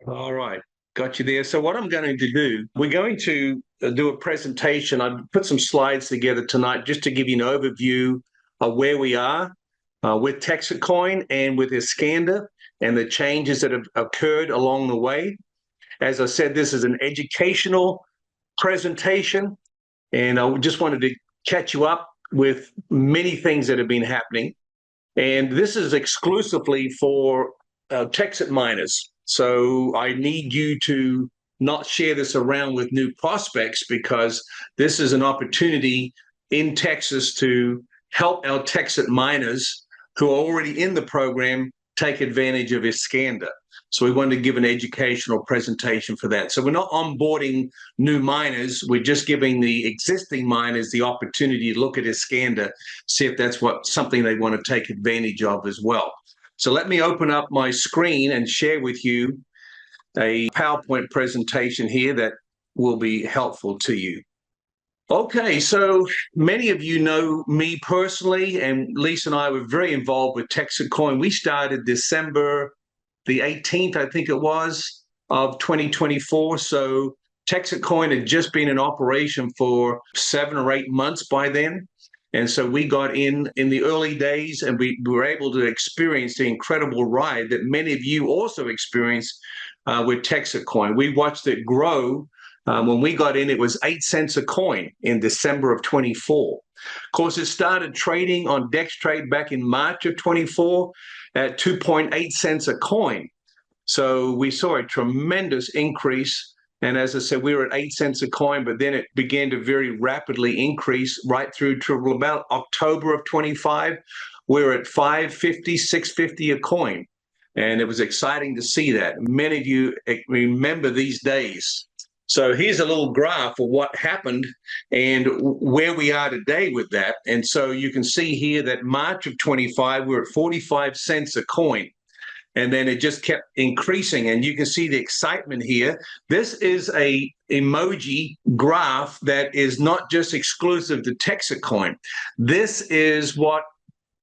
All right, got you there. So what I'm going to do, we're going to do a presentation. I put some slides together tonight just to give you an overview of where we are with Texit Coin and with Iskander and the changes that have occurred along the way. As I said, this is an educational presentation, and I just wanted to catch you up with many things that have been happening. And this is exclusively for Texit miners. So I need you to not share this around with new prospects, because this is an opportunity in Texas to help our Texit miners who are already in the program take advantage of Iskander. So we wanted to give an educational presentation for that. So we're not onboarding new miners. We're just giving the existing miners the opportunity to look at Iskander, see if that's something they want to take advantage of as well. So let me open up my screen and share with you a PowerPoint presentation here that will be helpful to you. Okay, so many of you know me personally, and Lisa and I were very involved with Texit Coin. We started December the 18th, I think it was, of 2024. So Texit Coin had just been in operation for 7 or 8 months by then. And so we got in the early days, and we were able to experience the incredible ride that many of you also experienced with Texit Coin. We watched it grow. When we got in, it was 8 cents a coin in December of 24. Of course, it started trading on DexTrade back in March of 24 at 2.8 cents a coin. So we saw a tremendous increase. And as I said, we were at 8 cents a coin, but then it began to very rapidly increase right through to about October of 25. We were at 5.50, 6.50 a coin. And it was exciting to see that. Many of you remember these days. So here's a little graph of what happened and where we are today with that. And so you can see here that March of 25, we're at 45 cents a coin. And then it just kept increasing. And you can see the excitement here. This is a emoji graph that is not just exclusive to Texit Coin. This is what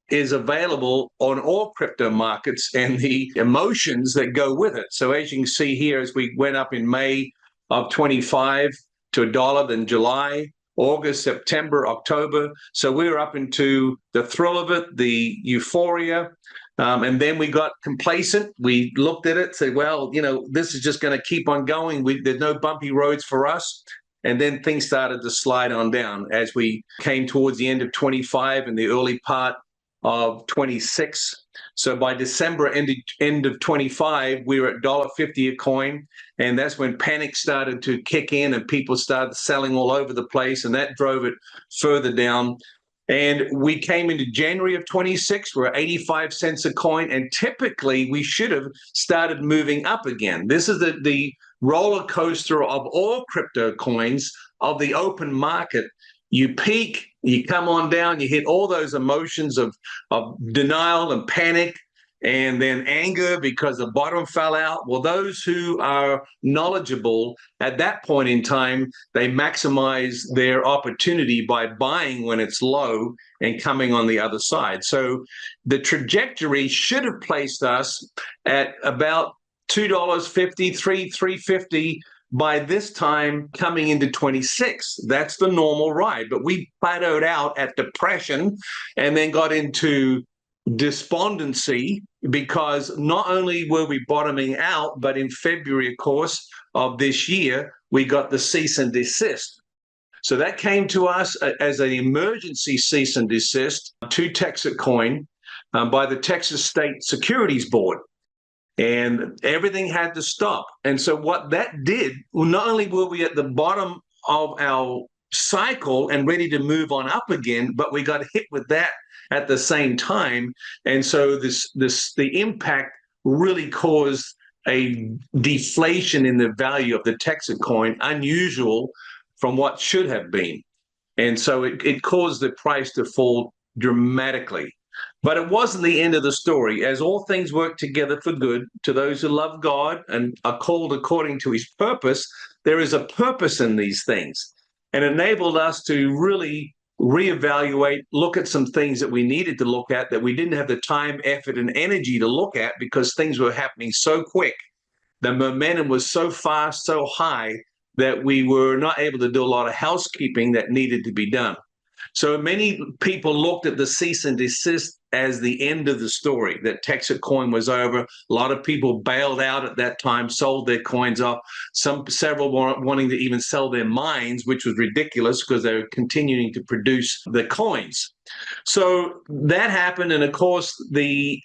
is available on all crypto markets and the emotions that go with it. So as you can see here, as we went up in May of 25 to $1, then July, August, September, October. So we were up into the thrill of it, the euphoria. And then we got complacent. We looked at it, said, well, this is just going to keep on going. There's no bumpy roads for us. And then things started to slide on down as we came towards the end of 25 and the early part of 26. So by December, end of 25, we were at $1.50 a coin. And that's when panic started to kick in and people started selling all over the place. And that drove it further down. And we came into January of 26, we're at 85 cents a coin. And typically we should have started moving up again. This is the roller coaster of all crypto coins of the open market. You peak, you come on down, you hit all those emotions of denial and panic, and then anger because the bottom fell out. Well, those who are knowledgeable at that point in time, they maximize their opportunity by buying when it's low and coming on the other side. So the trajectory should have placed us at about $2.50, $3.50 by this time coming into 26. That's the normal ride. But we plateaued out at depression and then got into despondency, because not only were we bottoming out, but in February, of course, of this year, we got the cease and desist. So that came to us as an emergency cease and desist to Texit Coin by the Texas State Securities Board. And everything had to stop. And so what that did, well, not only were we at the bottom of our cycle and ready to move on up again, but we got hit with that at the same time. And so the impact really caused a deflation in the value of the Texit Coin, unusual from what should have been. And so it caused the price to fall dramatically. But it wasn't the end of the story. As all things work together for good to those who love God and are called according to his purpose, there is a purpose in these things. And enabled us to really reevaluate, look at some things that we needed to look at that we didn't have the time, effort, and energy to look at because things were happening so quick the momentum was so fast, so high, that we were not able to do a lot of housekeeping that needed to be done. So many people looked at the cease and desist as the end of the story, that Texit Coin was over. A lot of people bailed out at that time, sold their coins off. Several were wanting to even sell their mines, which was ridiculous because they were continuing to produce the coins. So that happened. And of course, the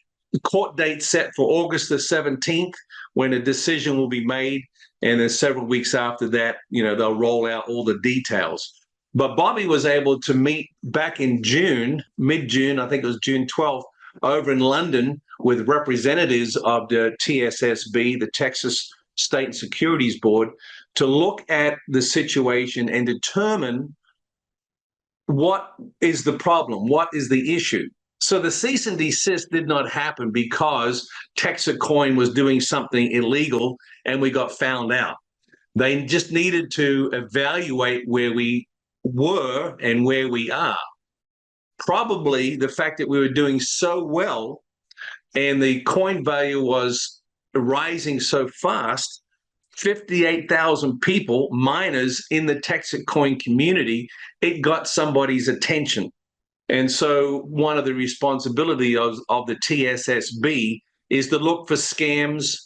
court date set for August the 17th, when a decision will be made. And then several weeks after that, they'll roll out all the details. But Bobby was able to meet back in June, mid-June, I think it was June 12th, over in London with representatives of the TSSB, the Texas State Securities Board, to look at the situation and determine what is the problem, what is the issue. So the cease and desist did not happen because Texit Coin was doing something illegal and we got found out. They just needed to evaluate where we were and where we are. Probably the fact that we were doing so well and the coin value was rising so fast, 58,000 people, miners in the Texit Coin community, it got somebody's attention. And so one of the responsibilities of the TSSB is to look for scams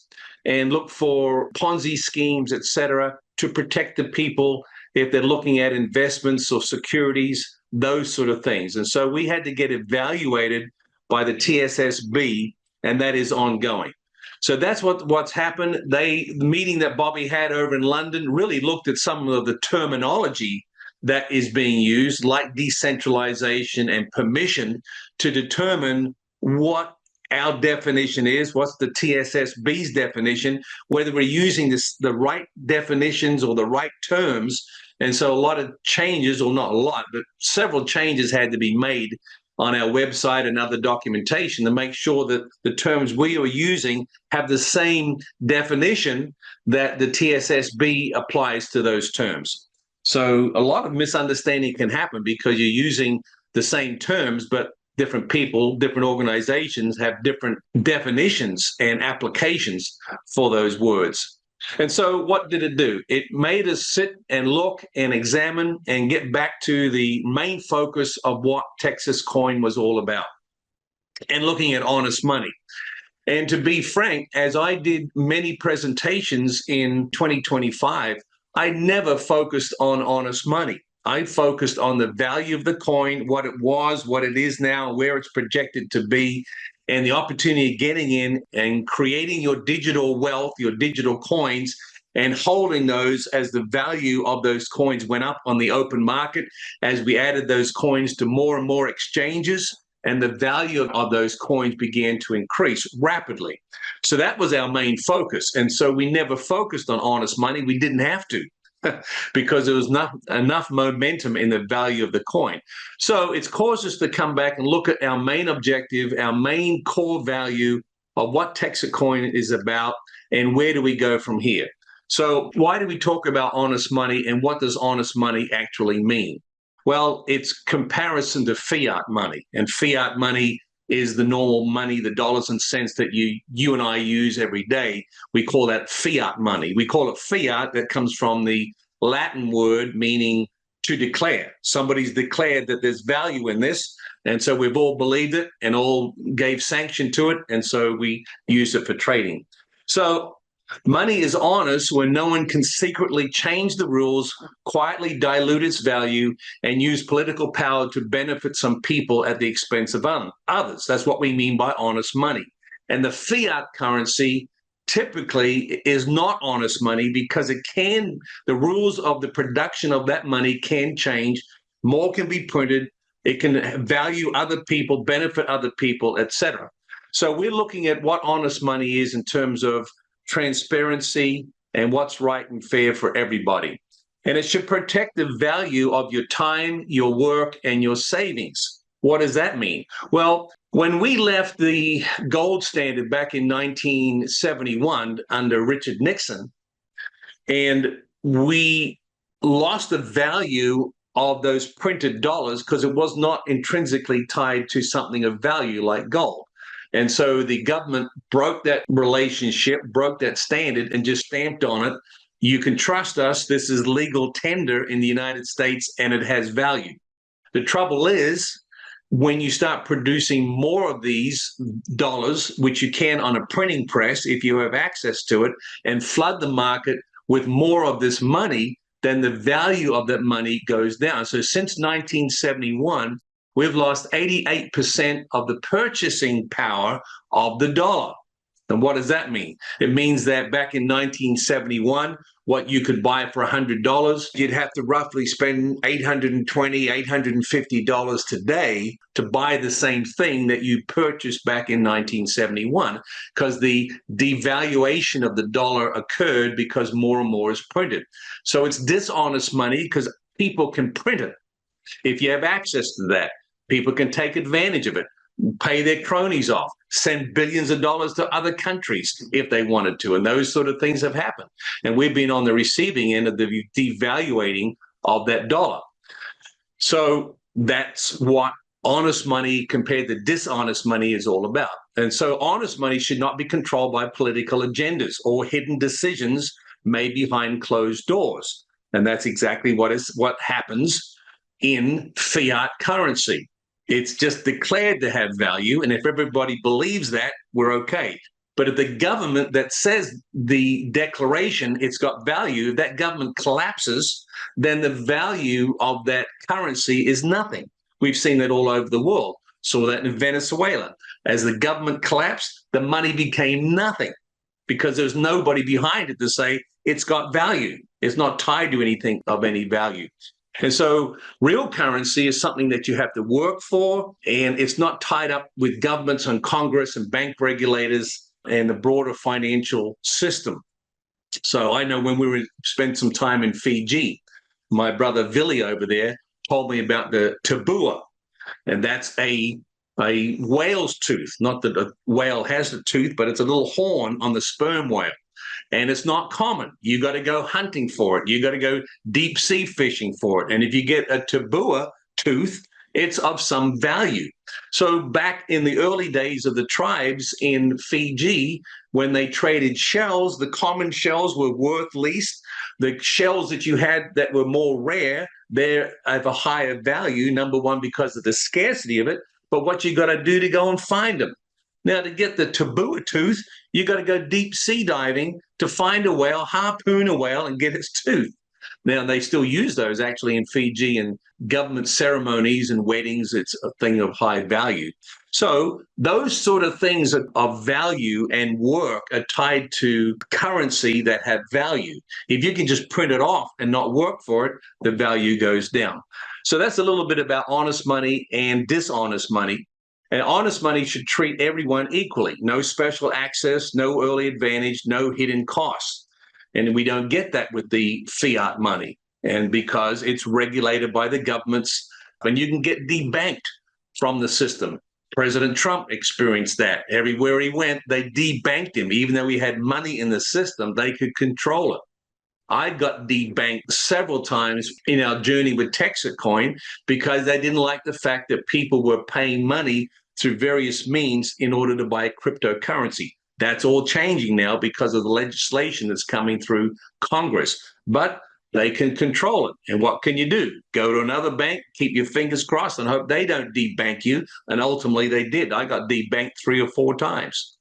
and look for Ponzi schemes, et cetera, to protect the people if they're looking at investments or securities, those sort of things. And so we had to get evaluated by the TSSB, and that is ongoing. So that's what's happened. The meeting that Bobby had over in London really looked at some of the terminology that is being used, like decentralization and permission, to determine what our definition is, what's the TSSB's definition, whether we're using the right definitions or the right terms. And so a lot of changes, or not a lot, but several changes had to be made on our website and other documentation to make sure that the terms we are using have the same definition that the TSSB applies to those terms. So a lot of misunderstanding can happen because you're using the same terms, but different people, different organizations have different definitions and applications for those words. And so what did it do? It made us sit and look and examine and get back to the main focus of what Texas Coin was all about, and looking at honest money. And to be frank, as I did many presentations in 2025, I never focused on honest money. I focused on the value of the coin, what it was, what it is now, where it's projected to be, and the opportunity of getting in and creating your digital wealth, your digital coins, and holding those as the value of those coins went up on the open market, as we added those coins to more and more exchanges, and the value of those coins began to increase rapidly. So that was our main focus. And so we never focused on honest money. We didn't have to. Because there was not enough momentum in the value of the coin. So it's caused us to come back and look at our main objective, our main core value of what Texit Coin is about, and where do we go from here. So why do we talk about honest money, and what does honest money actually mean? Well, it's comparison to fiat money, and fiat money is the normal money, the dollars and cents that you and I use every day. We call that fiat money. We call it fiat. That comes from the Latin word meaning to declare. Somebody's declared that there's value in this, and so we've all believed it and all gave sanction to it, and so we use it for trading. So money is honest when no one can secretly change the rules, quietly dilute its value, and use political power to benefit some people at the expense of others. That's what we mean by honest money. And the fiat currency typically is not honest money because the rules of the production of that money can change. More can be printed. It can value other people, benefit other people, etc. So we're looking at what honest money is in terms of transparency and what's right and fair for everybody. And it should protect the value of your time, your work, and your savings. What does that mean? Well, when we left the gold standard back in 1971 under Richard Nixon, and we lost the value of those printed dollars because it was not intrinsically tied to something of value like gold. And so the government broke that relationship, broke that standard, and just stamped on it, you can trust us. This is legal tender in the United States, and it has value. The trouble is, when you start producing more of these dollars, which you can on a printing press if you have access to it, and flood the market with more of this money, then the value of that money goes down. So since 1971, we've lost 88% of the purchasing power of the dollar. And what does that mean? It means that back in 1971, what you could buy for $100, you'd have to roughly spend $820, $850 today to buy the same thing that you purchased back in 1971, because the devaluation of the dollar occurred because more and more is printed. So it's dishonest money because people can print it. If you have access to that, people can take advantage of it, pay their cronies off, send billions of dollars to other countries if they wanted to. And those sort of things have happened. And we've been on the receiving end of the devaluating of that dollar. So that's what honest money compared to dishonest money is all about. And so honest money should not be controlled by political agendas or hidden decisions made behind closed doors. And that's exactly what happens in fiat currency. It's just declared to have value, and if everybody believes that, we're okay. But if the government that says the declaration it's got value, if that government collapses, then the value of that currency is nothing. We've seen that all over the world. Saw that in Venezuela. As the government collapsed, the money became nothing because there's nobody behind it to say it's got value. It's not tied to anything of any value. And so real currency is something that you have to work for, and it's not tied up with governments and Congress and bank regulators and the broader financial system. So I know when we spent some time in Fiji, my brother Vili over there told me about the tabua, and that's a whale's tooth. Not that a whale has a tooth, but it's a little horn on the sperm whale. And it's not common. You got to go hunting for it. You got to go deep sea fishing for it. And if you get a tabua tooth, it's of some value. So back in the early days of the tribes in Fiji, when they traded shells, the common shells were worth least. The shells that you had that were more rare, they're of a higher value, number one, because of the scarcity of it, but what you got to do to go and find them. Now, to get the tabua tooth, you got to go deep sea diving to find a whale, harpoon a whale, and get its tooth. Now, they still use those actually in Fiji in government ceremonies and weddings. It's a thing of high value. So those sort of things of value and work are tied to currency that have value. If you can just print it off and not work for it, the value goes down. So that's a little bit about honest money and dishonest money. And honest money should treat everyone equally. No special access, no early advantage, no hidden costs. And we don't get that with the fiat money. And because it's regulated by the governments, and you can get debanked from the system. President Trump experienced that. Everywhere he went, they debanked him. Even though he had money in the system, they could control it. I got debanked several times in our journey with Texit Coin because they didn't like the fact that people were paying money through various means in order to buy cryptocurrency. That's all changing now because of the legislation that's coming through Congress. But they can control it. And what can you do? Go to another bank, keep your fingers crossed, and hope they don't debank you. And ultimately they did. I got debanked 3 or 4 times.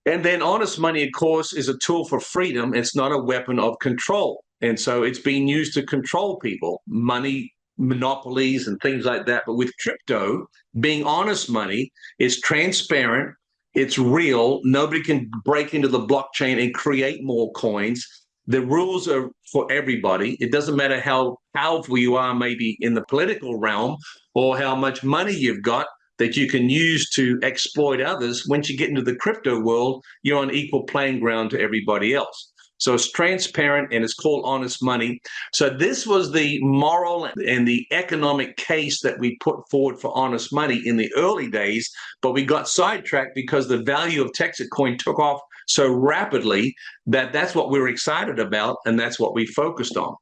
And then honest money, of course, is a tool for freedom. It's not a weapon of control. And so it's being used to control people, money, monopolies, and things like that. But with crypto, being honest money is transparent. It's real. Nobody can break into the blockchain and create more coins. The rules are for everybody. It doesn't matter how powerful you are, maybe in the political realm, or how much money you've got that you can use to exploit others. Once you get into the crypto world, you're on equal playing ground to everybody else. So it's transparent and it's called honest money. So this was the moral and the economic case that we put forward for honest money in the early days, but we got sidetracked because the value of Texit Coin took off so rapidly that that's what we were excited about, and that's what we focused on.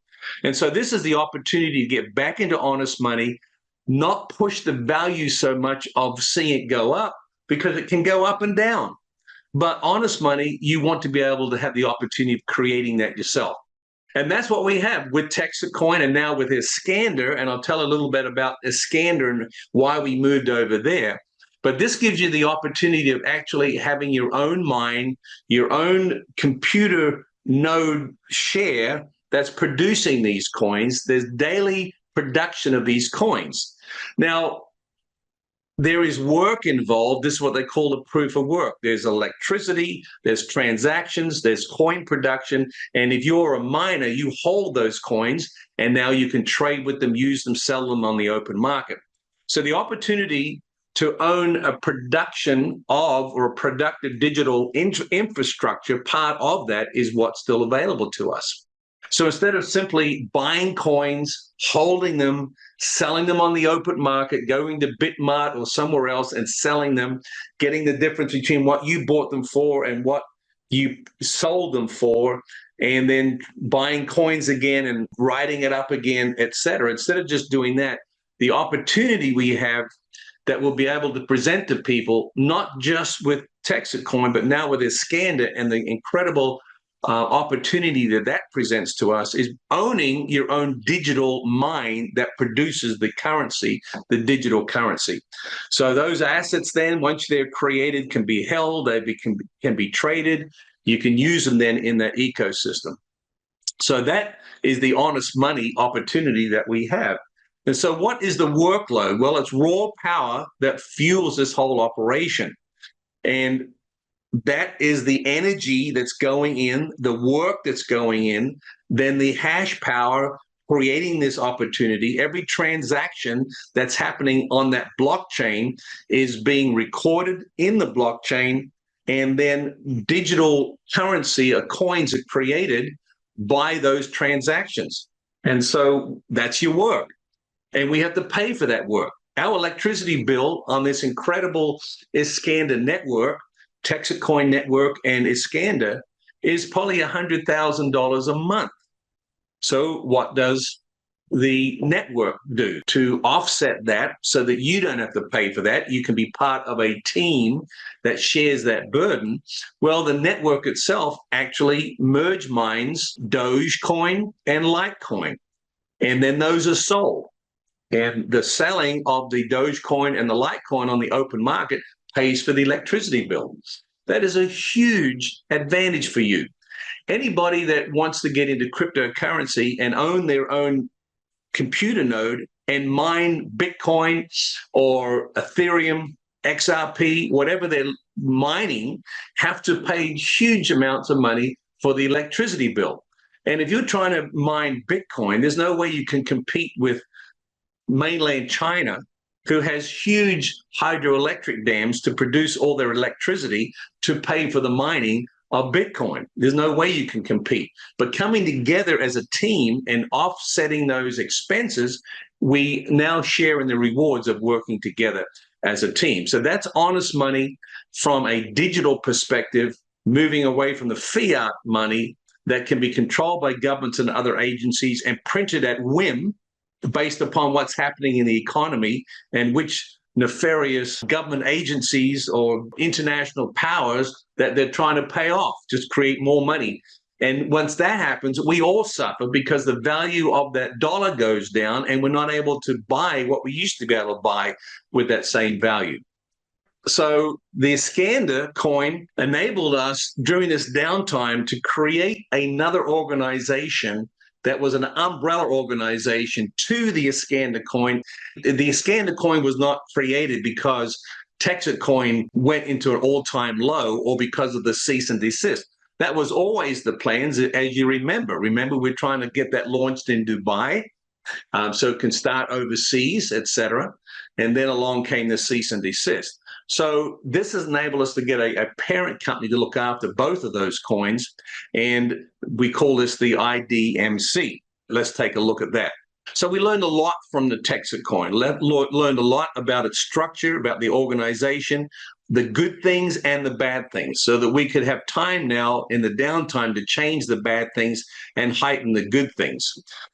And so this is the opportunity to get back into honest money, not push the value so much of seeing it go up, because it can go up and down. But honest money, you want to be able to have the opportunity of creating that yourself. And that's what we have with Texit Coin and now with Iskander. And I'll tell a little bit about Iskander and why we moved over there. But this gives you the opportunity of actually having your own mine, your own computer node share that's producing these coins. There's daily production of these coins. Now, there is work involved. This is what they call the proof of work. There's electricity, there's transactions, there's coin production. And if you're a miner, you hold those coins, and now you can trade with them, use them, sell them on the open market. So the opportunity to own a production of or a productive digital infrastructure, part of that is what's still available to us. So instead of simply buying coins, holding them, selling them on the open market, going to Bitmart or somewhere else and selling them, getting the difference between what you bought them for and what you sold them for, and then buying coins again and writing it up again, et cetera. Instead of just doing that, the opportunity we have that we'll be able to present to people, not just with Texit Coin, but now with Iskander and the incredible opportunity that presents to us, is owning your own digital mine that produces the currency, the digital currency. So those assets then, once they're created, can be held, can be traded. You can use them then in that ecosystem. So that is the honest money opportunity that we have. And so what is the workload? Well, it's raw power that fuels this whole operation. And that is the energy that's going in, the work that's going in, then the hash power creating this opportunity. Every transaction that's happening on that blockchain is being recorded in the blockchain, and then digital currency or coins are created by those transactions. And so that's your work. And we have to pay for that work. Our electricity bill on this incredible Iskander network, Texit Coin network and Iskander, is probably $100,000 a month. So what does the network do to offset that so that you don't have to pay for that? You can be part of a team that shares that burden. Well, the network itself actually merge mines Dogecoin and Litecoin, and then those are sold. And the selling of the Dogecoin and the Litecoin on the open market pays for the electricity bill. That is a huge advantage for you. Anybody that wants to get into cryptocurrency and own their own computer node and mine Bitcoin or Ethereum, XRP, whatever they're mining, have to pay huge amounts of money for the electricity bill. And if you're trying to mine Bitcoin, there's no way you can compete with mainland China, who has huge hydroelectric dams to produce all their electricity to pay for the mining of Bitcoin. There's no way you can compete. But coming together as a team and offsetting those expenses, we now share in the rewards of working together as a team. So that's honest money from a digital perspective, moving away from the fiat money that can be controlled by governments and other agencies and printed at whim, based upon what's happening in the economy and which nefarious government agencies or international powers that they're trying to pay off, just create more money. And once that happens, we all suffer because the value of that dollar goes down and we're not able to buy what we used to be able to buy with that same value. So the Iskander coin enabled us during this downtime to create another organization that was an umbrella organization to the Iskander coin. The Iskander coin was not created because Texit Coin went into an all-time low or because of the cease and desist. That was always the plans, as you remember. Remember, we're trying to get that launched in Dubai so it can start overseas, et cetera. And then along came the cease and desist. So this has enabled us to get a parent company to look after both of those coins, and we call this the IDMC. Let's take a look at that. So we learned a lot from the Texit Coin, learned a lot about its structure, about the organization, the good things and the bad things, so that we could have time now in the downtime to change the bad things and heighten the good things.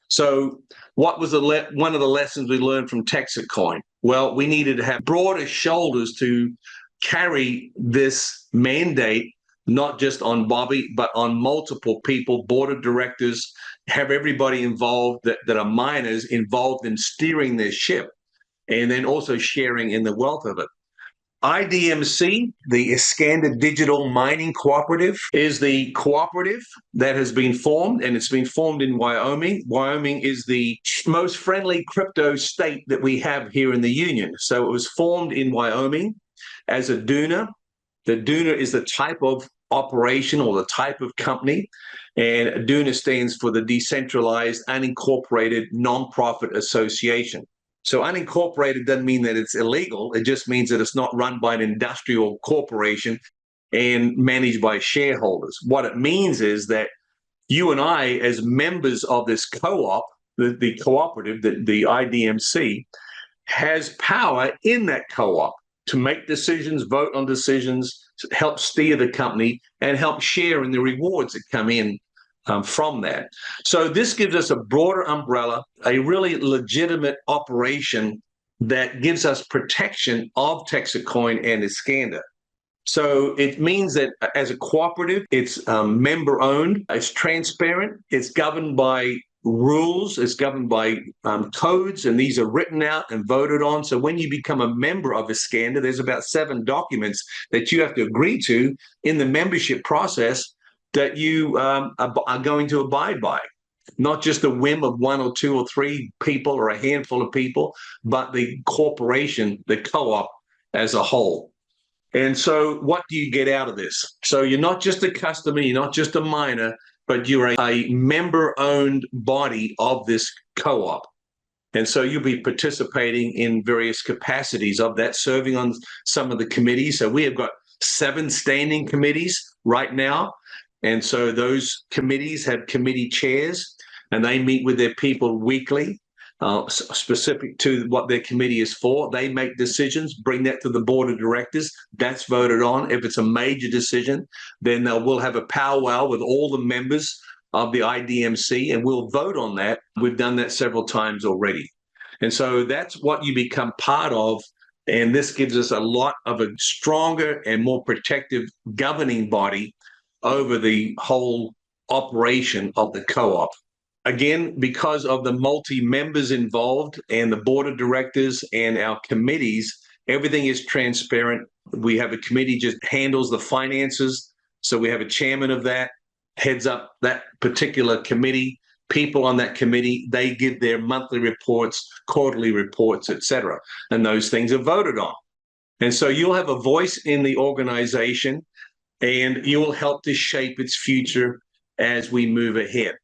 So what was one of the lessons we learned from Texit Coin? Well, we needed to have broader shoulders to carry this mandate, not just on Bobby, but on multiple people, board of directors, have everybody involved that are miners involved in steering their ship, and then also sharing in the wealth of it. IDMC, the Iskander Digital Mining Cooperative, is the cooperative that has been formed, and it's been formed in Wyoming. Wyoming is the most friendly crypto state that we have here in the Union. So it was formed in Wyoming as a DUNA. The DUNA is the type of operation or the type of company, and DUNA stands for the Decentralized Unincorporated Nonprofit Association. So unincorporated doesn't mean that it's illegal. It just means that it's not run by an industrial corporation and managed by shareholders. What it means is that you and I, as members of this co-op, the cooperative, the IDMC, has power in that co-op to make decisions, vote on decisions, help steer the company, and help share in the rewards that come in from that. So this gives us a broader umbrella, a really legitimate operation that gives us protection of Texit Coin and Iskander. So it means that as a cooperative, it's member-owned, it's transparent, it's governed by rules, it's governed by codes, and these are written out and voted on. So when you become a member of Iskander, there's about 7 documents that you have to agree to in the membership process that you are going to abide by. Not just the whim of 1 or 2 or 3 people or a handful of people, but the corporation, the co-op as a whole. And so what do you get out of this? So you're not just a customer, you're not just a miner, but you're a member-owned body of this co-op. And so you'll be participating in various capacities of that, serving on some of the committees. So we have got 7 standing committees right now. And so those committees have committee chairs, and they meet with their people weekly, specific to what their committee is for. They make decisions, bring that to the board of directors. That's voted on. If it's a major decision, then we'll have a powwow with all the members of the IDMC, and we'll vote on that. We've done that several times already. And so that's what you become part of. And this gives us a lot of a stronger and more protective governing body over the whole operation of the co-op. Again, because of the multi-members involved and the board of directors and our committees, everything is transparent. We have a committee just handles the finances. So we have a chairman of that, heads up that particular committee. People on that committee, they give their monthly reports, quarterly reports, etc. And those things are voted on. And so you'll have a voice in the organization, and you will help to shape its future as we move ahead.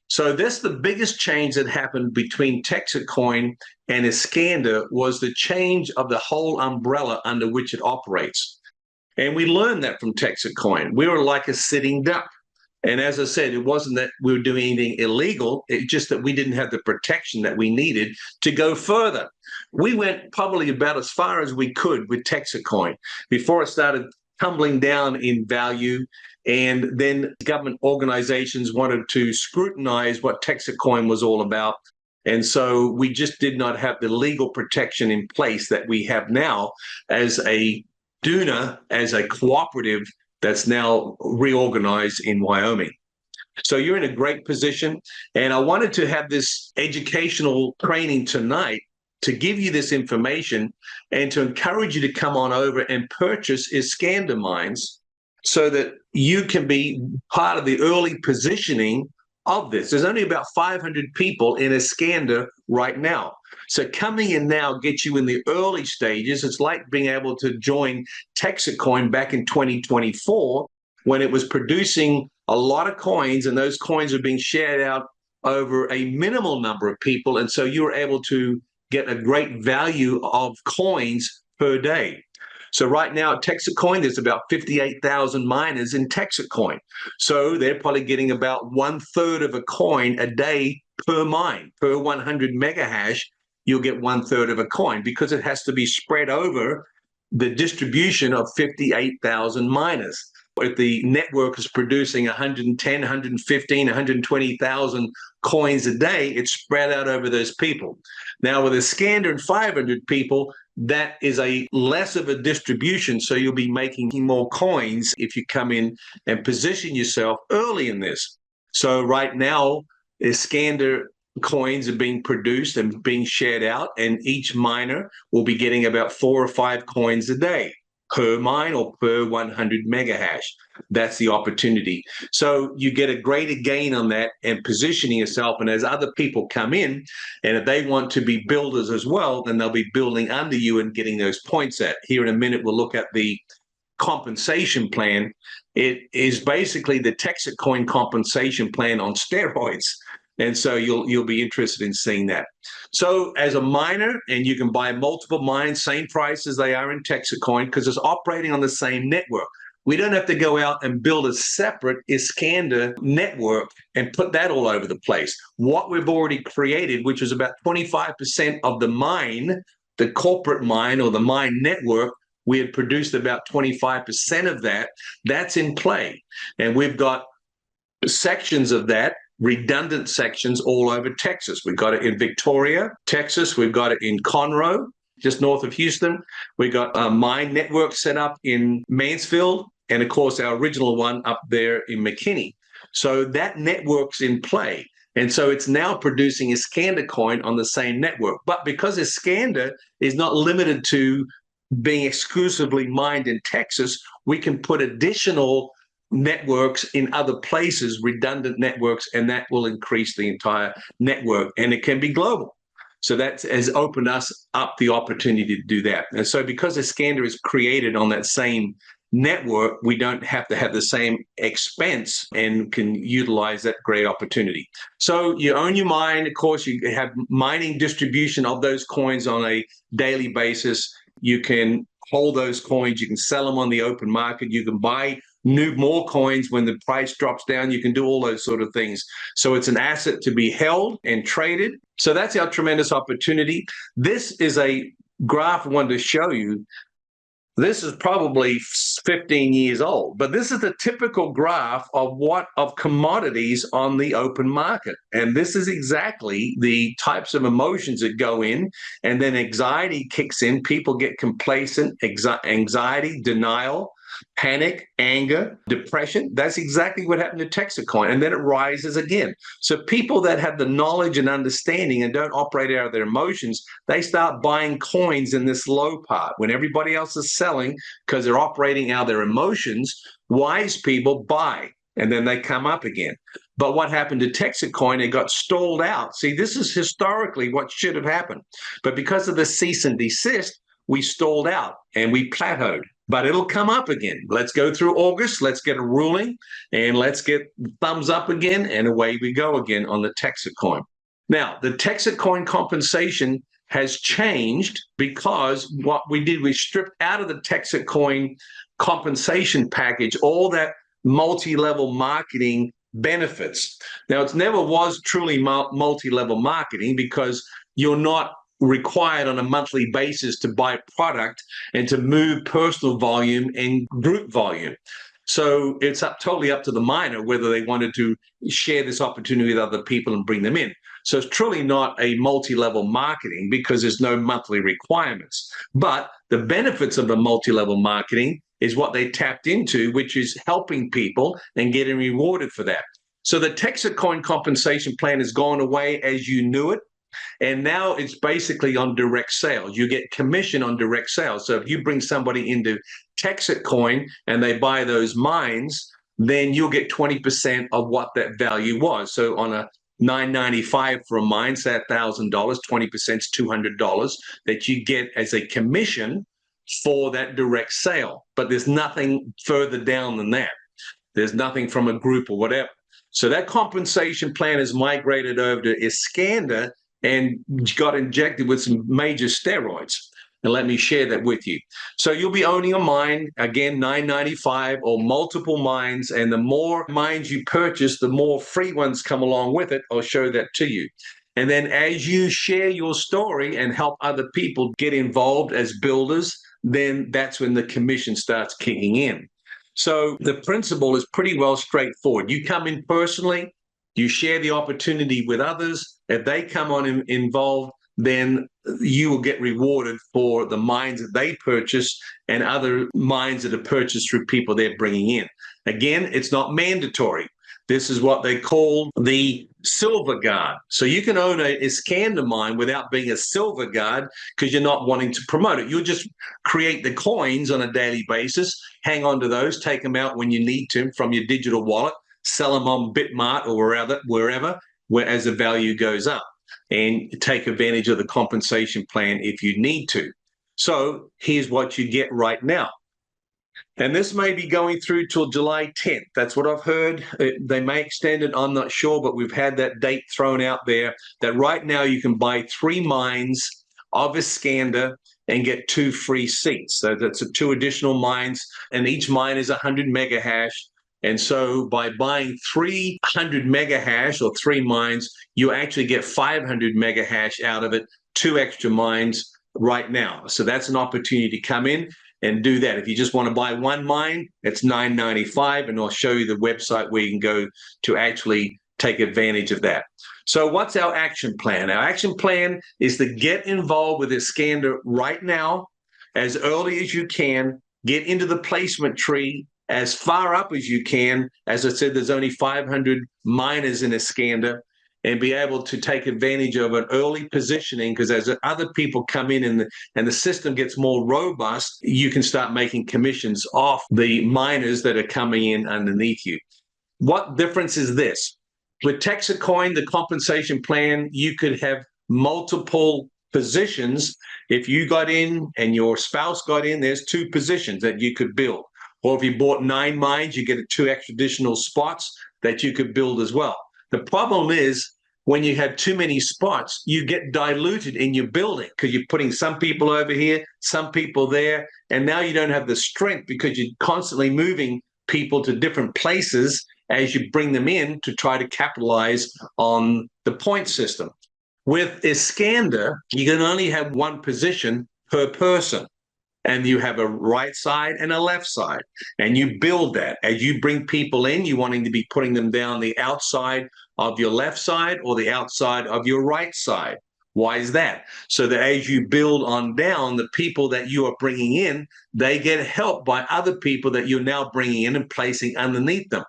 So that's the biggest change that happened between Texit Coin and Iskander, was the change of the whole umbrella under which it operates. And we learned that from Texit Coin. We were like a sitting duck. And as I said, it wasn't that we were doing anything illegal. It's just that we didn't have the protection that we needed to go further. We went probably about as far as we could with Texit Coin before it started tumbling down in value, and then government organizations wanted to scrutinize what Texit Coin was all about. And so we just did not have the legal protection in place that we have now as a DUNA, as a cooperative that's now reorganized in Wyoming. So you're in a great position. And I wanted to have this educational training tonight to give you this information and to encourage you to come on over and purchase Iskander mines so that you can be part of the early positioning of this. There's only about 500 people in Iskander right now. So coming in now gets you in the early stages. It's like being able to join Texit Coin back in 2024 when it was producing a lot of coins, and those coins are being shared out over a minimal number of people. And so you were able to get a great value of coins per day. So right now at Texit Coin, there's about 58,000 miners in Texit Coin. So they're probably getting about 1/3 of a coin a day per mine. Per 100 megahash, you'll get 1/3 of a coin, because it has to be spread over the distribution of 58,000 miners. If the network is producing 110, 115, 120,000 coins a day, it's spread out over those people. Now with Iskander and 500 people, that is a less of a distribution. So you'll be making more coins if you come in and position yourself early in this. So right now, Iskander coins are being produced and being shared out, and each miner will be getting about 4 or 5 coins a day per mine or per 100 mega hash. That's the opportunity. So you get a greater gain on that and positioning yourself. And as other people come in, and if they want to be builders as well, then they'll be building under you and getting those points at. Here in a minute, we'll look at the compensation plan. It is basically the Texit Coin compensation plan on steroids. And so you'll be interested in seeing that. So as a miner, and you can buy multiple mines, same price as they are in Texit Coin, because it's operating on the same network. We don't have to go out and build a separate Iskander network and put that all over the place. What we've already created, which is about 25% of the mine, the corporate mine or the mine network, we had produced about 25% of that. That's in play. And we've got sections of that, redundant sections all over Texas. We've got it in Victoria, Texas. We've got it in Conroe, just north of Houston. We've got a mine network set up in Mansfield, and of course, our original one up there in McKinney. So that network's in play. And so it's now producing Iskander Coin on the same network. But because Iskander is not limited to being exclusively mined in Texas, we can put additional networks in other places, redundant networks, and that will increase the entire network, and it can be global. So that has opened us up the opportunity to do that. And so because Iskander is created on that same network, we don't have to have the same expense and can utilize that great opportunity. So you own your mine. Of course, you have mining distribution of those coins on a daily basis. You can hold those coins. You can sell them on the open market. You can buy more coins when the price drops down. You can do all those sort of things. So it's an asset to be held and traded. So that's our tremendous opportunity. This is a graph I wanted to show you. This is probably 15 years old, but this is the typical graph of commodities on the open market. And this is exactly the types of emotions that go in, and then anxiety kicks in. People get complacent, anxiety, denial, panic, anger, depression. That's exactly what happened to Texit Coin. And then it rises again. So people that have the knowledge and understanding and don't operate out of their emotions, they start buying coins in this low part. When everybody else is selling because they're operating out of their emotions, wise people buy, and then they come up again. But what happened to Texit Coin? It got stalled out. See, this is historically what should have happened. But because of the cease and desist, we stalled out and we plateaued. But it'll come up again. Let's go through August. Let's get a ruling, and let's get thumbs up again, and away we go again on the Texit Coin. Now, the Texit Coin compensation has changed because what we did, we stripped out of the Texit Coin compensation package all that multi-level marketing benefits. Now, it never was truly multi-level marketing because you're not required on a monthly basis to buy product and to move personal volume and group volume. So it's totally up to the miner whether they wanted to share this opportunity with other people and bring them in. So it's truly not a multi-level marketing because there's no monthly requirements. But the benefits of the multi-level marketing is what they tapped into, which is helping people and getting rewarded for that. So the Texit Coin compensation plan has gone away as you knew it. And now it's basically on direct sales. You get commission on direct sales. So if you bring somebody into Texit Coin and they buy those mines, then you'll get 20% of what that value was. So on a $995 for a mine, say $1,000, 20% is $200 that you get as a commission for that direct sale. But there's nothing further down than that. There's nothing from a group or whatever. So that compensation plan is migrated over to Iskander and got injected with some major steroids. And let me share that with you. So you'll be owning a mine, again, $995 or multiple mines. And the more mines you purchase, the more free ones come along with it. I'll show that to you. And then as you share your story and help other people get involved as builders, then that's when the commission starts kicking in. So the principle is pretty well straightforward. You come in personally, you share the opportunity with others. If they come on involved, then you will get rewarded for the mines that they purchase and other mines that are purchased through people they're bringing in. Again, it's not mandatory. This is what they call the silver guard. So you can own a Iskander mine without being a silver guard because you're not wanting to promote it. You'll just create the coins on a daily basis, hang on to those, take them out when you need to from your digital wallet, sell them on Bitmart or wherever, as the value goes up, and take advantage of the compensation plan if you need to. So here's what you get right now. And this may be going through till July 10th. That's what I've heard. They may extend it, I'm not sure, but we've had that date thrown out there that right now you can buy 3 mines of Iskander and get 2 free seats. So that's 2 additional mines, and each mine is 100 mega hash. And so by buying 300 mega hash or 3 mines, you actually get 500 mega hash out of it, 2 extra mines right now. So that's an opportunity to come in and do that. If you just want to buy 1 mine, it's $9.95, and I'll show you the website where you can go to actually take advantage of that. So what's our action plan? Our action plan is to get involved with Iskander right now, as early as you can, get into the placement tree as far up as you can. As I said, there's only 500 miners in Iskander, and be able to take advantage of an early positioning, because as other people come in and the system gets more robust, you can start making commissions off the miners that are coming in underneath you. What difference is this? With Texit Coin, the compensation plan, you could have multiple positions. If you got in and your spouse got in, there's 2 positions that you could build. Or if you bought 9 mines, you get 2 extra additional spots that you could build as well. The problem is, when you have too many spots, you get diluted in your building because you're putting some people over here, some people there, and now you don't have the strength because you're constantly moving people to different places as you bring them in to try to capitalize on the point system. With Iskander, you can only have 1 position per person. And you have a right side and a left side, and you build that. As you bring people in, you're wanting to be putting them down the outside of your left side or the outside of your right side. Why is that? So that as you build on down, the people that you are bringing in, they get help by other people that you're now bringing in and placing underneath them.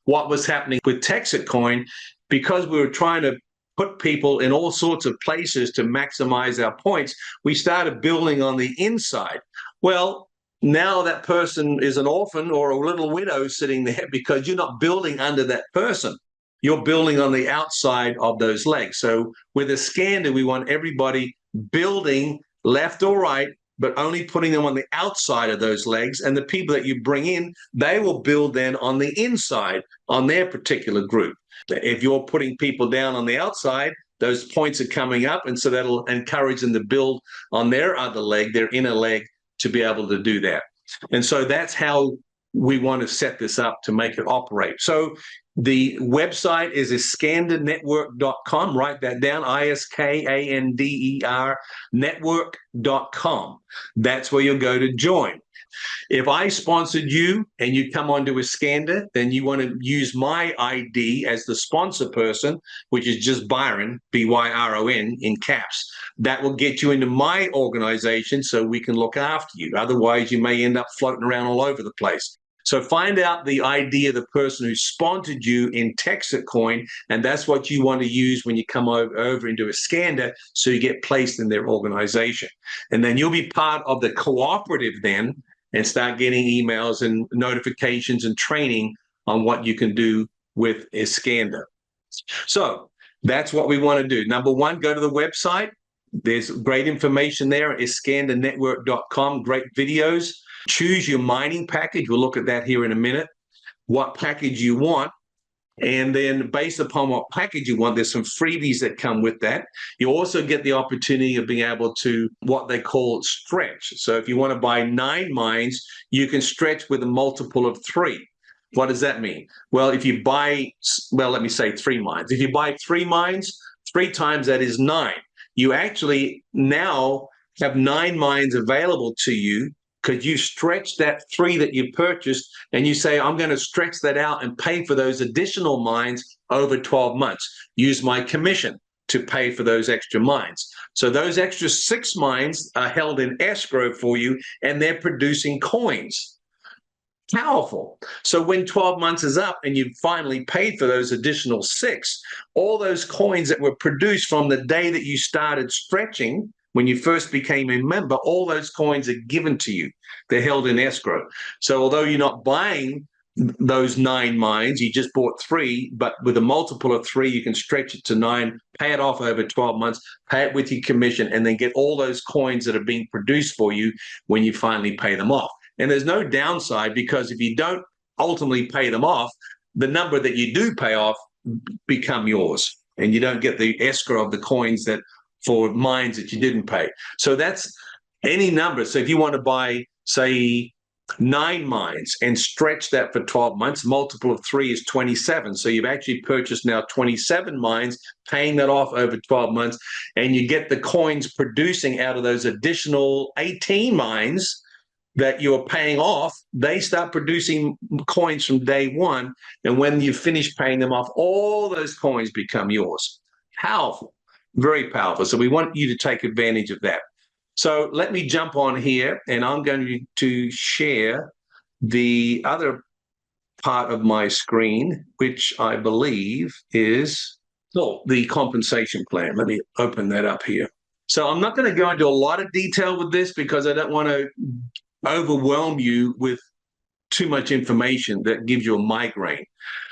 What was happening with Texit Coin, because we were trying to put people in all sorts of places to maximize our points, we started building on the inside. Well, now that person is an orphan or a little widow sitting there because you're not building under that person. You're building on the outside of those legs. So with Iskander, we want everybody building left or right, but only putting them on the outside of those legs. And the people that you bring in, they will build then on the inside on their particular group. If you're putting people down on the outside, those points are coming up, and so that'll encourage them to build on their other leg, their inner leg, to be able to do that. And so that's how we want to set this up to make it operate. So the website is iskandernetwork.com. Write that down, ISKANDER network.com. That's where you'll go to join. If I sponsored you and you come onto Iskander, then you want to use my ID as the sponsor person, which is just Byron, B-Y-R-O-N, in caps. That will get you into my organization so we can look after you. Otherwise, you may end up floating around all over the place. So find out the ID of the person who sponsored you in Texit Coin, and that's what you want to use when you come over into Iskander, so you get placed in their organization. And then you'll be part of the cooperative then, and start getting emails and notifications and training on what you can do with Iskander. So that's what we want to do. Number 1, go to the website. There's great information there, iskandernetwork.com, great videos. Choose your mining package. We'll look at that here in a minute, what package you want. And then based upon what package you want, there's some freebies that come with that. You also get the opportunity of being able to what they call stretch. So if you want to buy 9 mines, you can stretch with a multiple of 3. What does that mean? Well, if you buy, let me say 3 mines. If you buy 3 mines, 3 times that is 9. You actually now have 9 mines available to you, because you stretch that 3 that you purchased, and you say, I'm going to stretch that out and pay for those additional mines over 12 months. Use my commission to pay for those extra mines. So those extra 6 mines are held in escrow for you, and they're producing coins. Powerful. So when 12 months is up and you've finally paid for those additional 6, all those coins that were produced from the day that you started stretching, when you first became a member, all those coins are given to you. They're held in escrow. So although you're not buying those 9 mines, you just bought 3, but with a multiple of 3, you can stretch it to 9, pay it off over 12 months, pay it with your commission, and then get all those coins that are being produced for you when you finally pay them off. And there's no downside, because if you don't ultimately pay them off, the number that you do pay off become yours, and you don't get the escrow of the coins that for mines that you didn't pay. So that's any number. So if you want to buy, say, 9 mines and stretch that for 12 months, multiple of 3 is 27. So you've actually purchased now 27 mines, paying that off over 12 months, and you get the coins producing out of those additional 18 mines that you're paying off. They start producing coins from day one. And when you finish paying them off, all those coins become yours. Powerful, very powerful. So we want you to take advantage of that. So let me jump on here, and I'm going to share the other part of my screen, which I believe is the compensation plan. Let me open that up here. So I'm not going to go into a lot of detail with this, because I don't want to overwhelm you with too much information that gives you a migraine.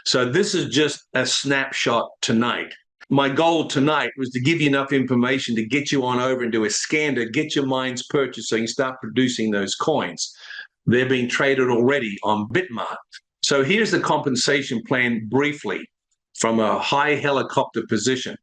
So this is just a snapshot tonight. My goal tonight was to give you enough information to get you on over into Iskander, get your mines purchased so you can start producing those coins. They're being traded already on Bitmart. So here's the compensation plan briefly from a high helicopter position.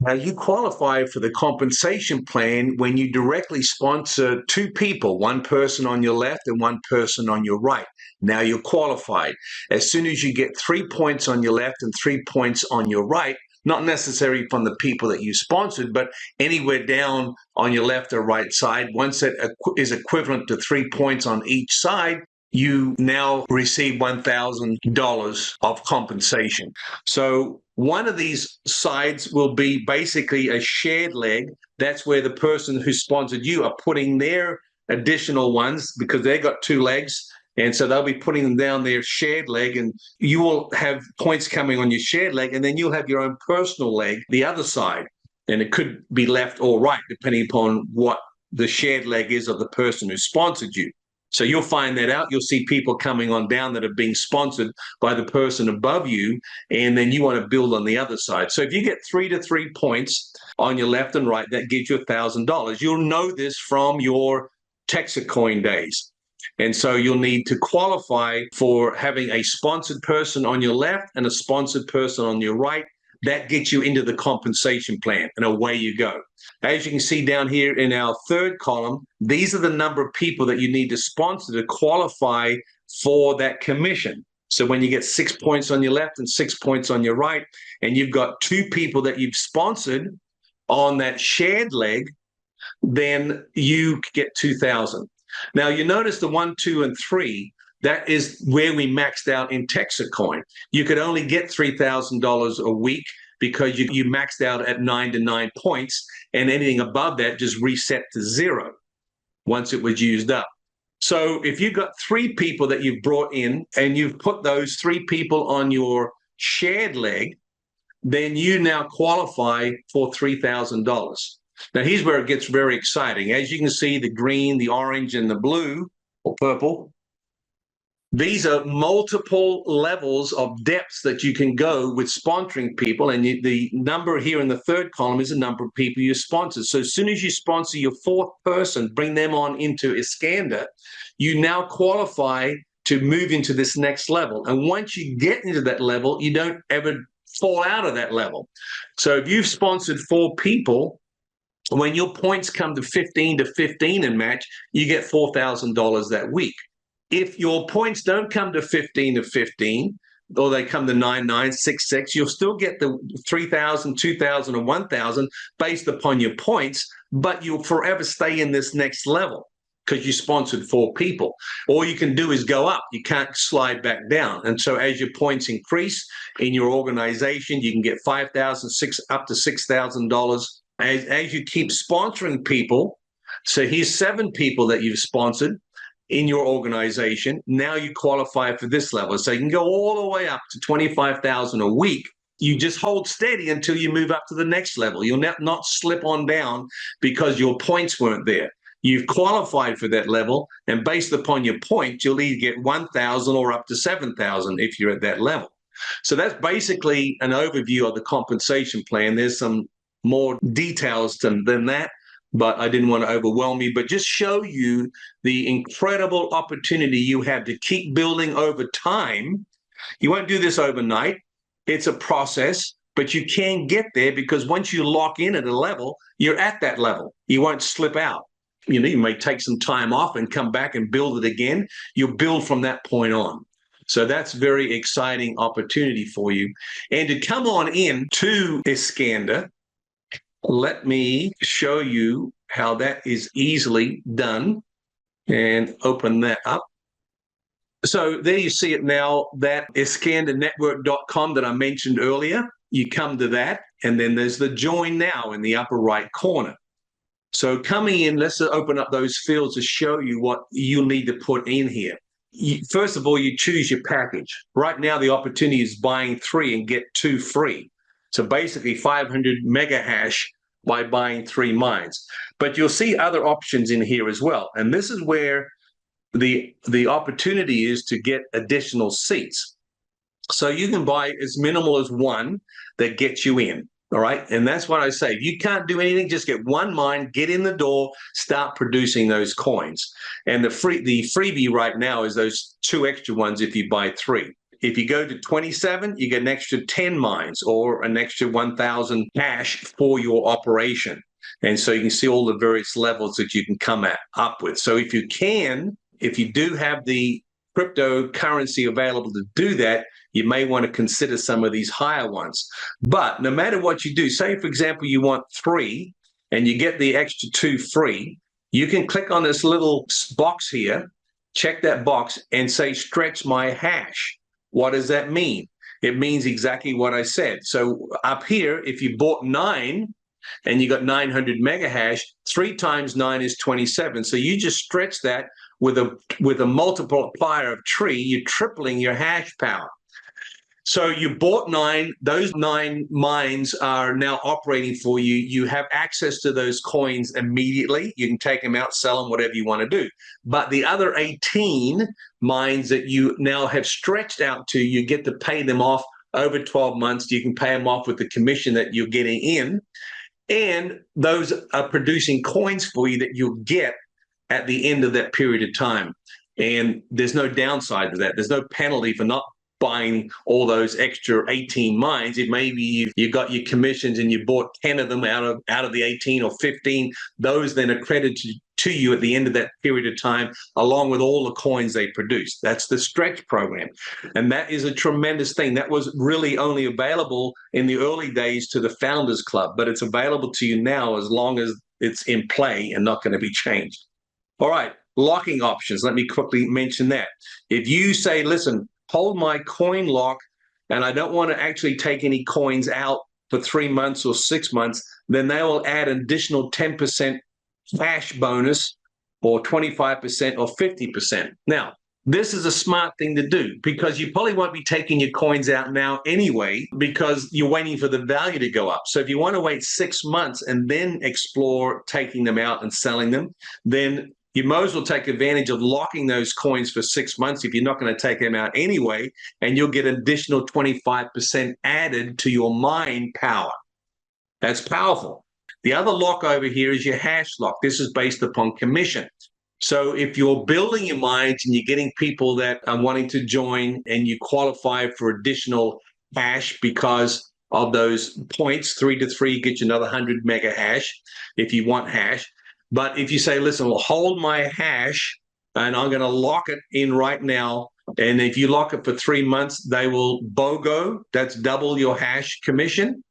Now, you qualify for the compensation plan when you directly sponsor 2 people, 1 person on your left and 1 person on your right. Now you're qualified. As soon as you get 3 points on your left and 3 points on your right, not necessarily from the people that you sponsored, but anywhere down on your left or right side, once that is equivalent to 3 points on each side, you now receive $1,000 of compensation. So one of these sides will be basically a shared leg. That's where the person who sponsored you are putting their additional ones, because they got 2 legs. And so they'll be putting them down their shared leg, and you will have points coming on your shared leg, and then you'll have your own personal leg, the other side. And it could be left or right, depending upon what the shared leg is of the person who sponsored you. So you'll find that out. You'll see people coming on down that are being sponsored by the person above you, and then you want to build on the other side. So if you get 3 to 3 points on your left and right, that gives you $1,000. You'll know this from your Texit Coin days. And so you'll need to qualify for having a sponsored person on your left and a sponsored person on your right. That gets you into the compensation plan, and away you go. As you can see down here in our 3rd column, these are the number of people that you need to sponsor to qualify for that commission. So when you get 6 points on your left and 6 points on your right, and you've got 2 people that you've sponsored on that shared leg, then you get 2,000. Now you notice the 1, 2, and 3. That is where we maxed out in Texit Coin. You could only get $3,000 a week because you maxed out at 9 to 9 points, and anything above that just reset to 0 once it was used up. So if you've got 3 people that you've brought in and you've put those 3 people on your shared leg, then you now qualify for $3,000. Now here's where it gets very exciting. As you can see, the green, the orange, and the blue or purple, these are multiple levels of depths that you can go with sponsoring people. And the number here in the 3rd column is the number of people you sponsor. So as soon as you sponsor your 4th person, bring them on into Iskander, you now qualify to move into this next level. And once you get into that level, you don't ever fall out of that level. So if you've sponsored 4 people, when your points come to 15 to 15 and match, you get $4,000 that week. If your points don't come to 15 to 15, or they come to 9, 9, 6, 6, you'll still get the 3,000, 2,000, or 1,000 based upon your points, but you'll forever stay in this next level. because you sponsored 4 people. All you can do is go up. You can't slide back down. And so as your points increase in your organization, you can get $5,000, up to $6,000. As you keep sponsoring people, so here's 7 people that you've sponsored in your organization. Now you qualify for this level. So you can go all the way up to $25,000 a week. You just hold steady until you move up to the next level. You'll not slip on down because your points weren't there. You've qualified for that level, and based upon your points, you'll either get 1,000 or up to 7,000 if you're at that level. So that's basically an overview of the compensation plan. There's some more details than that, but I didn't want to overwhelm you, but just show you the incredible opportunity you have to keep building over time. You won't do this overnight. It's a process, but you can get there because once you lock in at a level, you're at that level. You won't slip out. You know, you may take some time off and come back and build it again. You'll build from that point on. So that's very exciting opportunity for you. And to come on in to Iskander, let me show you how that is easily done and open that up. So there you see it now, that iskandernetwork.com that I mentioned earlier. You come to that, and then there's the join now in the upper right corner. So coming in, let's open up those fields to show you what you need to put in here. First of all, you choose your package. Right now, the opportunity is buying 3 and get 2 free. So basically 500 mega hash by buying 3 mines. But you'll see other options in here as well. And this is where the opportunity is to get additional seats. So you can buy as minimal as 1 that gets you in. All right. And that's what I say. If you can't do anything, just get 1 mine, get in the door, start producing those coins. And the freebie right now is those 2 extra ones if you buy 3. If you go to 27, you get an extra 10 mines or an extra 1,000 hash for your operation. And so you can see all the various levels that you can come up with. So if you do have the cryptocurrency available to do that, you may want to consider some of these higher ones. But no matter what you do, say, for example, you want 3 and you get the extra 2 free, you can click on this little box here, check that box and say, stretch my hash. What does that mean? It means exactly what I said. So up here, if you bought 9 and you got 900 mega hash, 3 times 9 is 27. So you just stretch that with a multiplier of tree, you're tripling your hash power. So you bought 9, those 9 mines are now operating for you. You have access to those coins immediately. You can take them out, sell them, whatever you want to do. But the other 18 mines that you now have stretched out to, you get to pay them off over 12 months. You can pay them off with the commission that you're getting in. And those are producing coins for you that you'll get at the end of that period of time. And there's no downside to that. There's no penalty for not buying all those extra 18 mines. It may be you got your commissions and you bought 10 of them out of the 18 or 15. Those then are credited to you at the end of that period of time, along with all the coins they produce. That's the stretch program. And that is a tremendous thing. That was really only available in the early days to the Founders Club, but it's available to you now as long as it's in play and not going to be changed. All right, locking options. Let me quickly mention that. If you say, listen, hold my coin lock, and I don't want to actually take any coins out for 3 months or 6 months, then they will add an additional 10% hash bonus or 25% or 50%. Now, this is a smart thing to do because you probably won't be taking your coins out now anyway because you're waiting for the value to go up. So if you want to wait 6 months and then explore taking them out and selling them, then you might as well take advantage of locking those coins for 6 months if you're not going to take them out anyway, and you'll get an additional 25% added to your mine power. That's powerful. The other lock over here is your hash lock. This is based upon commission. So if you're building your mines and you're getting people that are wanting to join and you qualify for additional hash because of those points, 3 to 3 gets you another 100 mega hash if you want hash. But if you say, listen, well, hold my hash and I'm going to lock it in right now. And if you lock it for 3 months, they will BOGO, that's double your hash commission,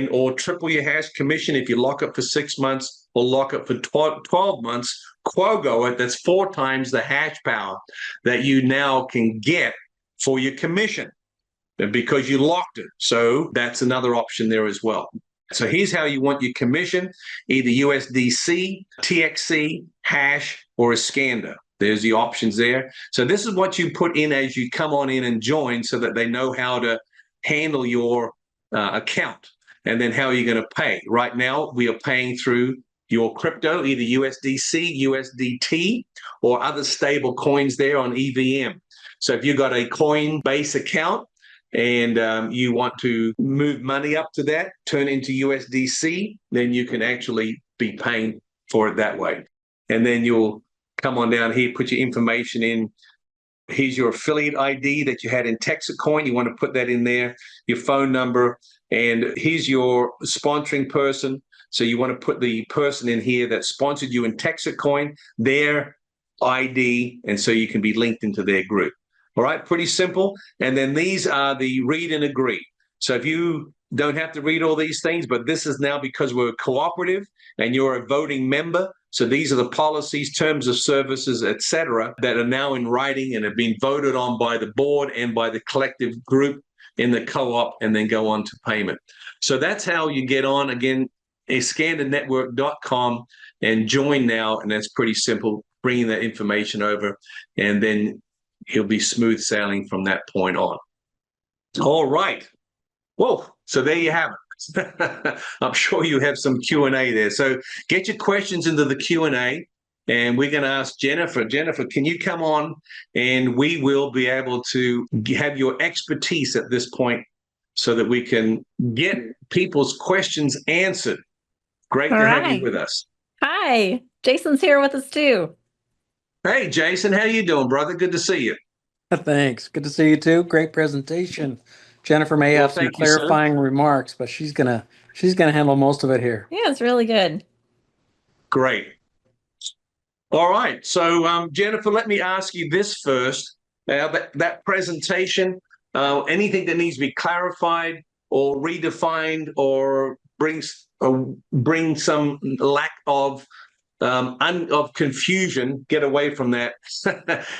or triple your hash commission if you lock it for 6 months or lock it for 12 months quogo it that's 4 times the hash power that you now can get for your commission because you locked it. So that's another option there as well. So here's how you want your commission, either USDC, TXC, hash, or Iskander. There's the options there. So this is what you put in as you come on in and join so that they know how to handle your account and then how you're going to pay. Right now, we are paying through your crypto, either USDC, USDT, or other stable coins there on EVM. So if you've got a Coinbase account, and you want to move money up to that, turn into USDC, then you can actually be paying for it that way. And then you'll come on down here, put your information in. Here's your affiliate ID that you had in Texit Coin. You want to put that in there, your phone number, and here's your sponsoring person. So you want to put the person in here that sponsored you in Texit Coin, their ID, and so you can be linked into their group. All right, pretty simple. And then these are the read and agree. So if you don't have to read all these things, but this is now because we're cooperative and you're a voting member. So these are the policies, terms of services, etc., that are now in writing and have been voted on by the board and by the collective group in the co-op and then go on to payment. So that's how you get on. Again, iskandernetwork.com and join now. And that's pretty simple, bringing that information over. And then he'll be smooth sailing from that point on. All right. Whoa. So there you have it. I'm sure you have some Q&A there. So get your questions into the Q&A, and we're going to ask Jennifer. Jennifer, can you come on, and we will be able to have your expertise at this point so that we can get people's questions answered. Great to have you with us. Hi. Jason's here with us too. Hey, Jason, how you doing, brother? Good to see you. Thanks. Good to see you too. Great presentation. Jennifer may have some clarifying remarks, but she's gonna handle most of it here. Yeah, it's really good. Great. All right. So, Jennifer, let me ask you this first. That presentation, anything that needs to be clarified or redefined or bring some lack of confusion, get away from that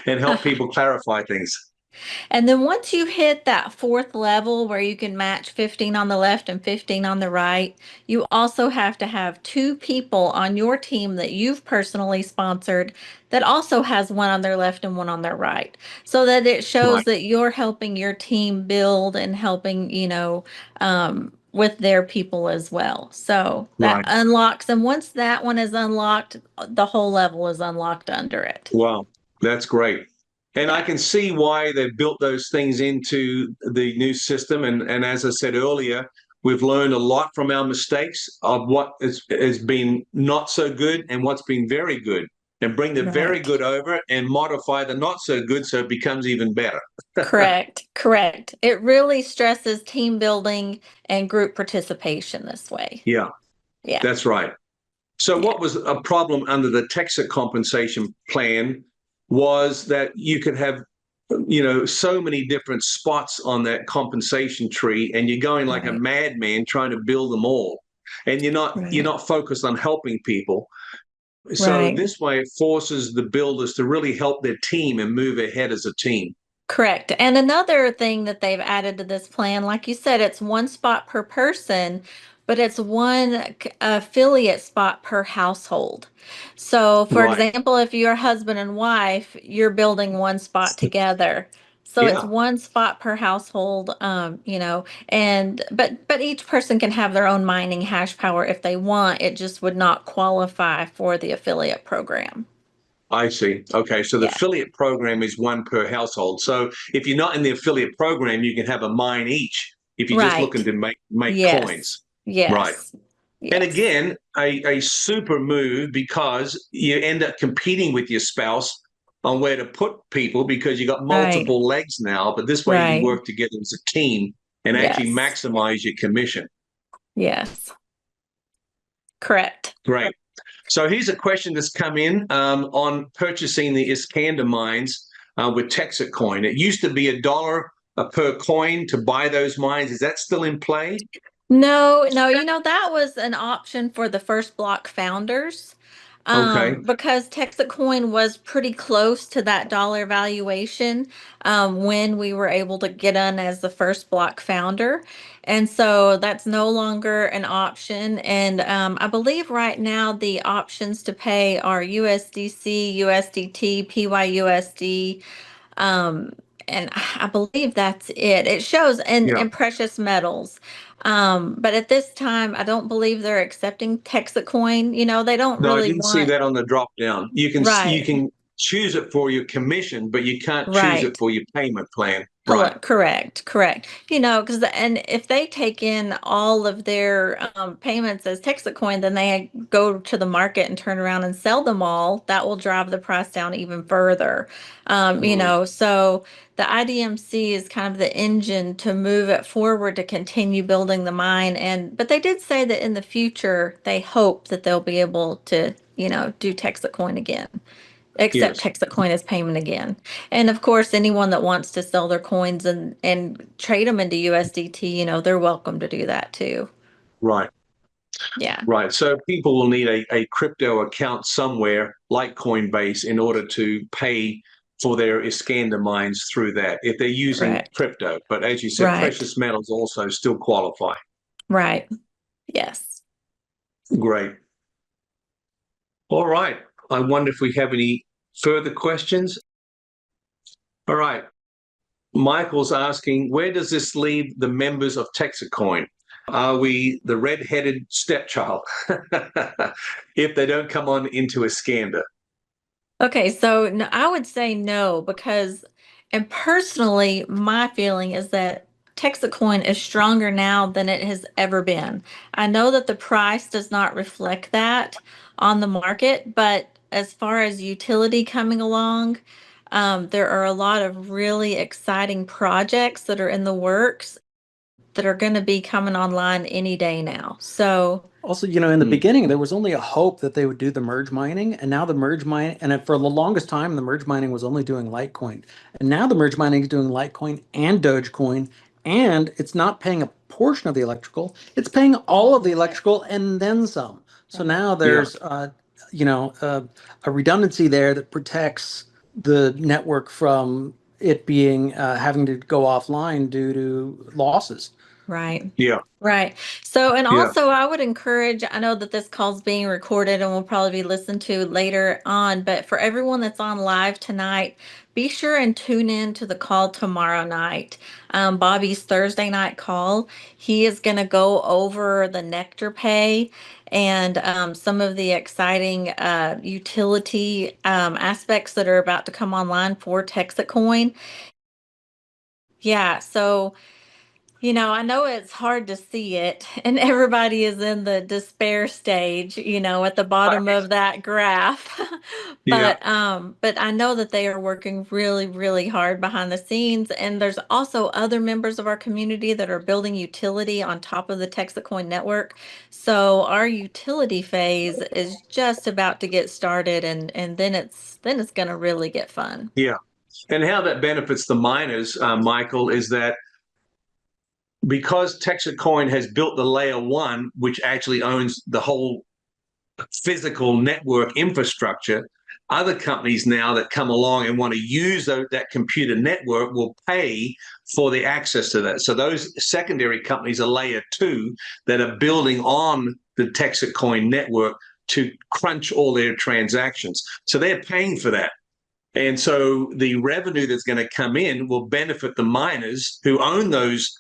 and help people clarify things. And then once you hit that 4th level where you can match 15 on the left and 15 on the right, you also have to have 2 people on your team that you've personally sponsored that also has one on their left and one on their right, so that it shows that you're helping your team build and helping, with their people as well. So that unlocks, and once that one is unlocked, the whole level is unlocked under it. Wow, that's great. And I can see why they've built those things into the new system. And as I said earlier, we've learned a lot from our mistakes of what has been not so good and what's been very good, and bring the very good over and modify the not so good so it becomes even better. Correct. It really stresses team building and group participation this way. Yeah, that's right. So what was a problem under the Texit compensation plan was that you could have, so many different spots on that compensation tree, and you're going like a madman trying to build them all, and you're not focused on helping people. So this way it forces the builders to really help their team and move ahead as a team. Correct. And another thing that they've added to this plan, like you said, it's 1 spot per person, but it's 1 affiliate spot per household. So for example, if you're husband and wife, you're building 1 spot together. So it's 1 spot per household, and but each person can have their own mining hash power if they want. It just would not qualify for the affiliate program. I see. Okay, so the affiliate program is 1 per household. So if you're not in the affiliate program, you can have a mine each if you're just looking to make coins. Yes. Right. Yes. And again, a super move, because you end up competing with your spouse on where to put people, because you got multiple legs now, but this way you work together as a team and actually maximize your commission. Yes. Correct. Great. So here's a question that's come in on purchasing the Iskander mines with Texit Coin. It used to be $1 per coin to buy those mines. Is that still in play? No, that was an option for the first block founders. Okay. Because Texit Coin was pretty close to that dollar valuation when we were able to get in as the first block founder. And so that's no longer an option. And I believe right now the options to pay are USDC, USDT, PYUSD, um, and I believe that's it. It shows Yeah. in precious metals. But at this time, I don't believe they're accepting Texit Coin. You know, they don't No, I really didn't see want. that on the drop down. You Right, can choose it for your commission, but you can't choose it right. for your payment plan. Right. Correct. You know, because and if they take in all of their payments as Texit Coin, then they go to the market and turn around and sell them all. That will drive the price down even further. You Mm. know, so the IDMC is kind of the engine to move it forward to continue building the mine. And but they did say that in the future they hope that they'll be able to, you know, do Texit Coin again, accept Yes. Texit Coin as payment again. And of course, anyone that wants to sell their coins and trade them into USDT, you know, they're welcome to do that too. Right. Yeah, Right. So people will need a crypto account somewhere like Coinbase in order to pay for their Iskander mines through that if they're using correct. crypto. But as you said, Right. precious metals also still qualify. Right. Yes. Great. All right. I wonder if we have any further questions. All right. Michael's asking, where does this leave the members of Texit Coin? Are we the red-headed stepchild if they don't come on into Iskander? Okay, so no, I would say no because, and personally, my feeling is that Texas Coin is stronger now than it has ever been. I know that the price does not reflect that on the market, but as far as utility coming along, there are a lot of really exciting projects that are in the works that are going to be coming online any day now. So, Also, you know, in the Mm. beginning, there was only a hope that they would do the merge mining, and now the merge mining, for the longest time, the merge mining was only doing Litecoin, and now the merge mining is doing Litecoin and Dogecoin, and it's not paying a portion of the electrical; it's paying all of the electrical and then some. So now Yeah. there's, you know, a redundancy there that protects the network from it being having to go offline due to losses. right. Yeah. Right. So, and Yeah. also I would encourage, I know that this call's being recorded and will probably be listened to later on, but for everyone that's on live tonight, be sure and tune in to the call tomorrow night. Bobby's Thursday night call. He is going to go over the Nectar Pay and some of the exciting utility aspects that are about to come online for Texit Coin. Yeah. So, you know, I know it's hard to see it, and everybody is in the despair stage, you know, at the bottom of that graph. Yeah. But I know that they are working really, really hard behind the scenes. And there's also other members of our community that are building utility on top of the Texas Coin network. So our utility phase is just about to get started, and then it's gonna really get fun. Yeah. And how that benefits the miners, Michael, is that because Texas Coin has built the layer one, which actually owns the whole physical network infrastructure, other companies now that come along and want to use that computer network will pay for the access to that. So those secondary companies are layer two that are building on the Texit Coin network to crunch all their transactions. So they're paying for that. And so the revenue that's going to come in will benefit the miners who own those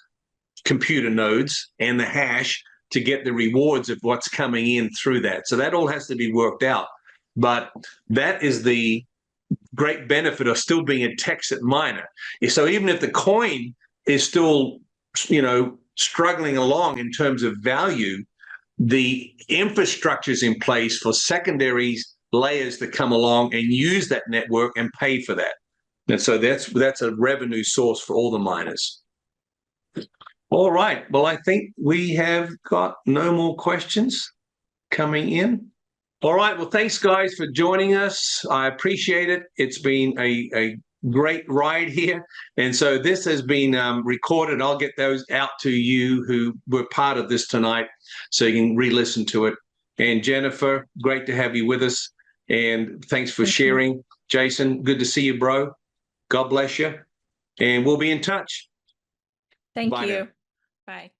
computer nodes and the hash to get the rewards of what's coming in through that. So that all has to be worked out. But that is the great benefit of still being a Texit miner. So even if the coin is still, you know, struggling along in terms of value, the infrastructure is in place for secondaries layers to come along and use that network and pay for that. And so that's a revenue source for all the miners. All right. Well, I think we have got no more questions coming in. All right. Well, thanks, guys, for joining us. I appreciate it. It's been a great ride here. And so this has been recorded. I'll get those out to you who were part of this tonight so you can re-listen to it And Jennifer, great to have you with us. And thanks for Thank you. sharing. Jason, good to see you, bro. God bless you. And we'll be in touch. Thank Bye now. you. Bye.